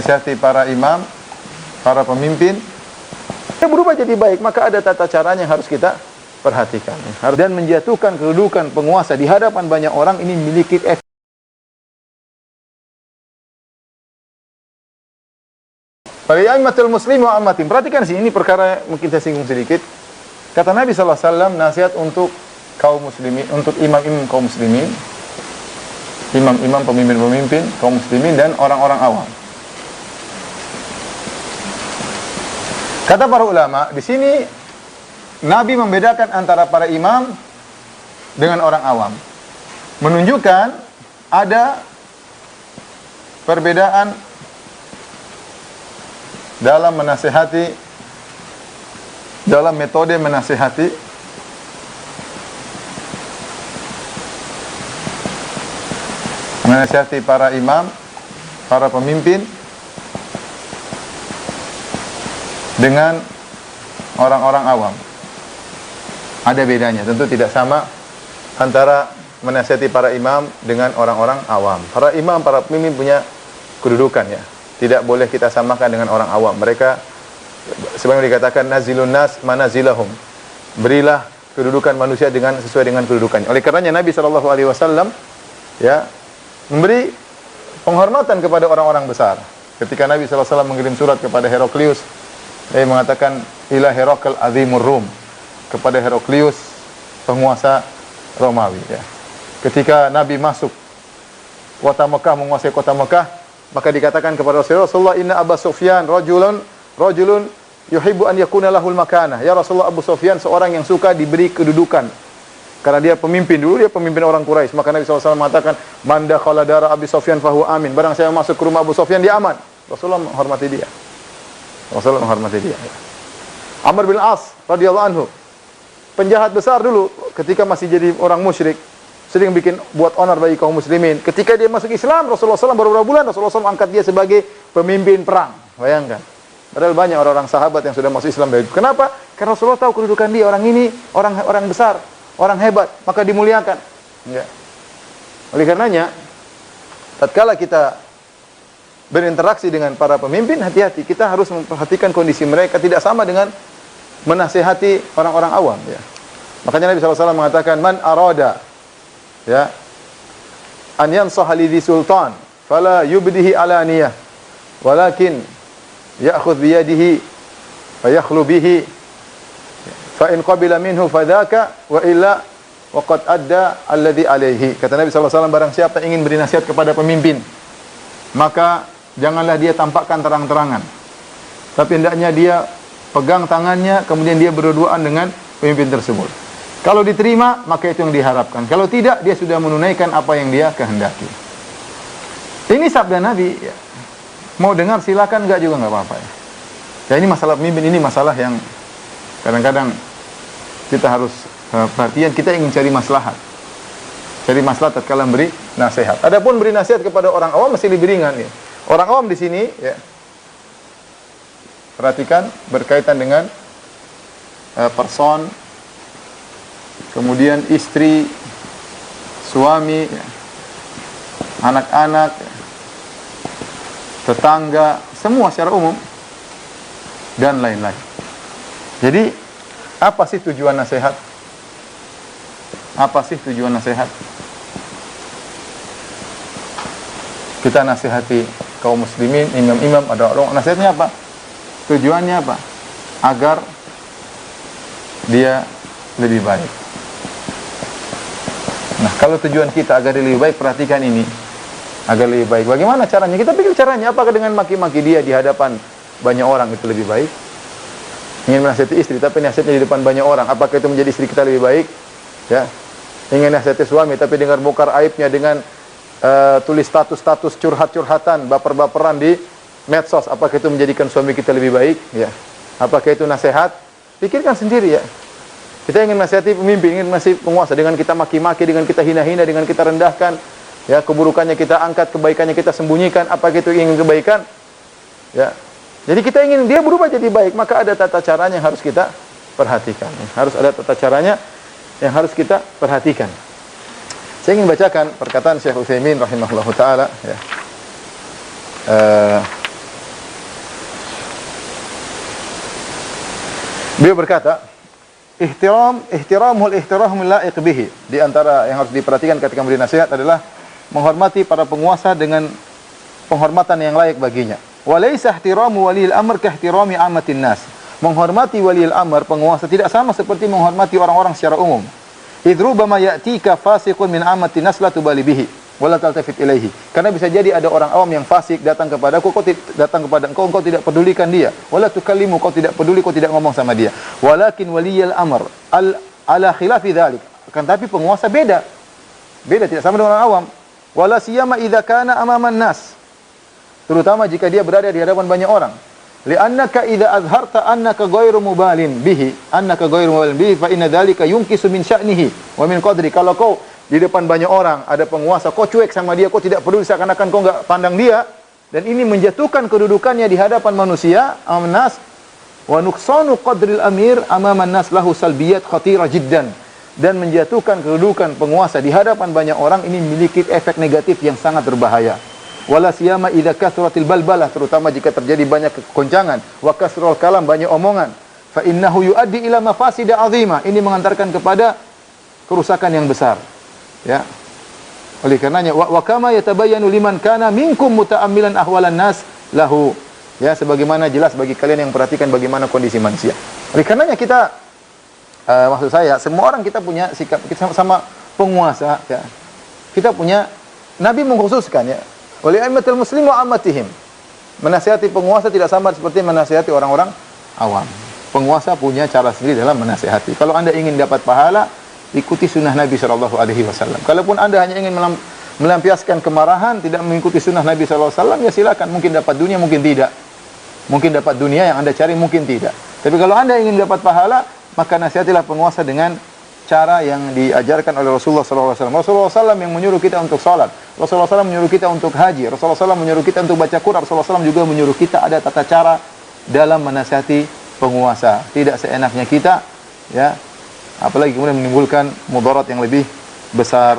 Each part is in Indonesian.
Nasihati para imam, para pemimpin, yang berubah jadi baik, maka ada tata caranya yang harus kita perhatikan. Dan menjatuhkan kedudukan penguasa di hadapan banyak orang ini memiliki efek. Para imamatul muslim wa ammatin. Perhatikan sini, ini perkara mungkin saya singgung sedikit. Kata Nabi SAW, nasihat untuk kaum muslimin, untuk imam-imam kaum muslimin, imam-imam, pemimpin-pemimpin kaum muslimin dan orang-orang awam. Kata para ulama, di sini Nabi membedakan antara para imam dengan orang awam. Menunjukkan ada perbedaan dalam menasihati, dalam metode menasihati. Menasihati para imam, para pemimpin dengan orang-orang awam. Ada bedanya, tentu tidak sama antara menasihati para imam dengan orang-orang awam. Para imam, para pemimpin punya kedudukan ya. Tidak boleh kita samakan dengan orang awam. Mereka sebagaimana dikatakan nazilun nas manazilahum. Berilah kedudukan manusia dengan sesuai dengan kedudukannya. Oleh karenanya Nabi SAW ya memberi penghormatan kepada orang-orang besar. Ketika Nabi SAW mengirim surat kepada Heraklius, dia mengatakan ila Herakl azimur Rum, kepada Heraklius penguasa Romawi ya. Ketika Nabi masuk kota Mekah, menguasai kota Mekah, maka dikatakan kepada Rasulullah, inna Abu Sufyan rajulun yuhibbu an yakuna lahul makanah. Ya Rasulullah, Abu Sufyan seorang yang suka diberi kedudukan. Karena dia pemimpin, dulu dia pemimpin orang Quraisy. Maka Nabi SAW mengatakan, man dakhala dara Abi Sufyan fahuwa amin. Barang saya masuk ke rumah Abu Sufyan, dia aman. Rasulullah menghormati dia. Rasulullah menghormati dia. Amr bin As radhiyallahu anhu, penjahat besar dulu ketika masih jadi orang musyrik, sering bikin buat onar bagi kaum muslimin. Ketika dia masuk Islam, Rasulullah SAW baru beberapa bulan Rasulullah SAW angkat dia sebagai pemimpin perang. Bayangkan. Padahal banyak orang-orang sahabat yang sudah masuk Islam dari itu. Kenapa? Karena Rasulullah tahu kedudukan dia, orang ini orang besar, orang hebat, maka dimuliakan. Ya. Oleh karenanya, tatkala kita berinteraksi dengan para pemimpin, hati-hati, kita harus memperhatikan kondisi mereka, tidak sama dengan menasihati orang-orang awam ya. Makanya Nabi SAW mengatakan, man arada ya an yansaha li sultan fala yubdihi alaniyah walakin ya'khudh bi yadihi fa yakhlu bihi fa in qabila minhu fadhaka wa illa waqad adda alladhi alayhi. Kata Nabi SAW, barang siapa ingin beri nasihat kepada pemimpin, maka janganlah dia tampakkan terang-terangan, tapi hendaknya dia pegang tangannya, kemudian dia berduaan dengan pemimpin tersebut. Kalau diterima, maka itu yang diharapkan. Kalau tidak, dia sudah menunaikan apa yang dia kehendaki. Ini sabda Nabi ya. Mau dengar silakan, enggak juga enggak apa-apa ya. Ya, ini masalah pemimpin, ini masalah yang kadang-kadang kita harus perhatian. Kita ingin cari maslahat. Cari maslahat tatkala memberi nasihat. Adapun beri nasihat kepada orang awam masih lebih ringan ya. Orang awam di sini ya, perhatikan, berkaitan dengan person, kemudian istri, suami, anak-anak, tetangga, semua secara umum dan lain-lain. Jadi, apa sih tujuan nasihat? Apa sih tujuan nasihat? Kita nasihati kaum muslimin, imam-imam, ada orang, nasihatnya apa? Tujuannya apa? Agar dia lebih baik. Nah, kalau tujuan kita agar dia lebih baik, perhatikan ini. Agar lebih baik. Bagaimana caranya? Kita pikir caranya. Apakah dengan maki-maki dia di hadapan banyak orang itu lebih baik? Ingin menasihati istri, tapi nasihatnya di depan banyak orang. Apakah itu menjadi istri kita lebih baik? Ya. Ingin nasihati suami, tapi dengar bongkar aibnya dengan tulis status-status curhat-curhatan, baper-baperan di medsos. Apakah itu menjadikan suami kita lebih baik? Ya. Apakah itu nasihat? Pikirkan sendiri ya. Kita ingin nasihati pemimpin, ingin nasihati penguasa, dengan kita maki-maki, dengan kita hina-hina, dengan kita rendahkan, ya, keburukannya kita angkat, kebaikannya kita sembunyikan. Apakah itu ingin kebaikan? Ya. Jadi kita ingin dia berubah jadi baik, maka ada tata caranya yang harus kita perhatikan. Harus ada tata caranya yang harus kita perhatikan. Saya ingin bacakan perkataan Syekh Utsaimin rahimahullahu taala ya. Beliau berkata, ihtiramul la'iq bihi. Di antara yang harus diperhatikan ketika memberi nasihat adalah menghormati para penguasa dengan penghormatan yang layak baginya. Wa laisa ihtiramu waliyil amr ka ihtirami ammatin nas. Menghormati waliyil amr, penguasa, tidak sama seperti menghormati orang-orang secara umum. Idrubama ya'tika fasiqun min ammatin nas la tubali bihi wala taltafit ilaihi. Karena bisa jadi ada orang awam yang fasik datang kepadaku, datang kepada engkau tidak pedulikan dia. Wala tukallimu, kau tidak peduli, kau tidak ngomong sama dia. Walakin waliyul amr ala khilafi dzalik. Akan tapi penguasa beda. Beda, tidak sama dengan orang awam. Wala siyama idza kana amaman nas. Terutama jika dia berada di hadapan banyak orang. Li'annaka idza azharta annaka ghairu mubalin bihi, fa inna dzalika yunqisu min sya'nihi wa min qadri. Kalau kau di depan banyak orang, ada penguasa, kau cuek sama dia, kau tidak peduli, seakan-akan kau enggak pandang dia, dan ini menjatuhkan kedudukannya di hadapan manusia, amaman nas, wa nuqsanu qadril amir amaman nas lahu salbiyat khatira jiddan. Dan menjatuhkan kedudukan penguasa di hadapan banyak orang ini memiliki efek negatif yang sangat berbahaya. Wala siyama idza kasratil balbalah, terutama jika terjadi banyak kekoncangan, wa kasrul kalam, banyak omongan, fa innahu yuaddi ila mafasida azima. Ini mengantarkan kepada kerusakan yang besar. Ya. Oleh karenanya wa kama yatabayyanu liman kana minkum muta'ammilan ahwalan nas lahu. Ya, sebagaimana jelas bagi kalian yang perhatikan bagaimana kondisi manusia. Oleh karenanya kita maksud saya semua orang kita punya sikap, kita sama penguasa ya. Kita punya, Nabi mengkhususkan ya. Oleh aimatul muslim wa ammatihim. Menasihati penguasa tidak sama seperti menasihati orang-orang awam. Penguasa punya cara sendiri dalam menasihati. Kalau Anda ingin dapat pahala, ikuti sunnah Nabi sallallahu alaihi wasallam. Kalaupun Anda hanya ingin melampiaskan kemarahan, tidak mengikuti sunnah Nabi sallallahu alaihi wasallam, ya silakan. Mungkin dapat dunia, mungkin tidak. Mungkin dapat dunia yang Anda cari, mungkin tidak. Tapi kalau Anda ingin dapat pahala, maka nasihatilah penguasa dengan cara yang diajarkan oleh Rasulullah SAW. Rasulullah SAW yang menyuruh kita untuk salat. Rasulullah SAW menyuruh kita untuk haji. Rasulullah SAW menyuruh kita untuk baca Quran. Rasulullah SAW juga menyuruh kita ada tata cara dalam menasihati penguasa. Tidak seenaknya kita, ya. Apalagi kemudian menimbulkan mudarat yang lebih besar.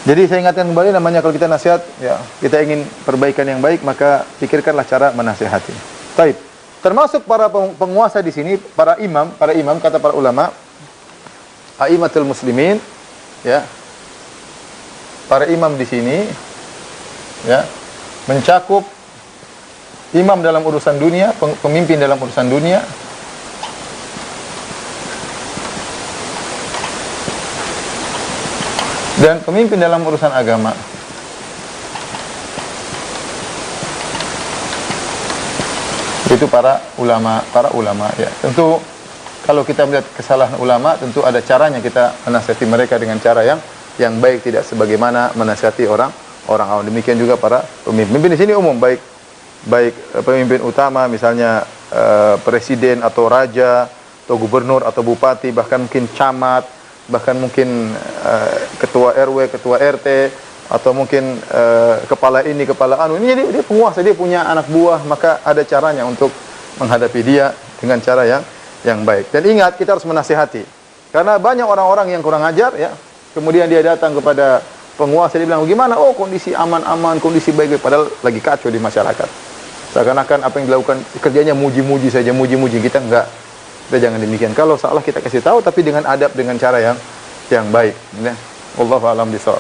Jadi saya ingatkan kembali, namanya kalau kita nasihat, ya, kita ingin perbaikan yang baik, maka pikirkanlah cara menasihati. Baik. Termasuk para penguasa di sini, para imam kata para ulama, aimatul muslimin, ya. Para imam di sini, ya, mencakup imam dalam urusan dunia, pemimpin dalam urusan dunia, dan pemimpin dalam urusan agama. Itu para ulama ya. Tentu kalau kita melihat kesalahan ulama, tentu ada caranya kita menasihati mereka dengan cara yang baik, tidak sebagaimana menasihati orang awam. Demikian juga para pemimpin di sini umum, baik pemimpin utama misalnya presiden atau raja atau gubernur atau bupati, bahkan mungkin camat, bahkan mungkin ketua RW, ketua RT, atau mungkin kepala ini, kepala anu. Ini dia penguasa, dia punya anak buah, maka ada caranya untuk menghadapi dia dengan cara yang baik. Dan ingat, kita harus menasihati. Karena banyak orang-orang yang kurang ajar ya. Kemudian dia datang kepada penguasa, dia bilang, "Gimana? Oh, kondisi aman-aman, kondisi baik-baik." Padahal lagi kacau di masyarakat. Seakan-akan apa yang dilakukan kerjanya muji-muji saja, muji-muji. Kita enggak. Kita jangan demikian. Kalau salah kita kasih tahu, tapi dengan adab, dengan cara yang baik. Ya. Wallahu a'lam bishawab.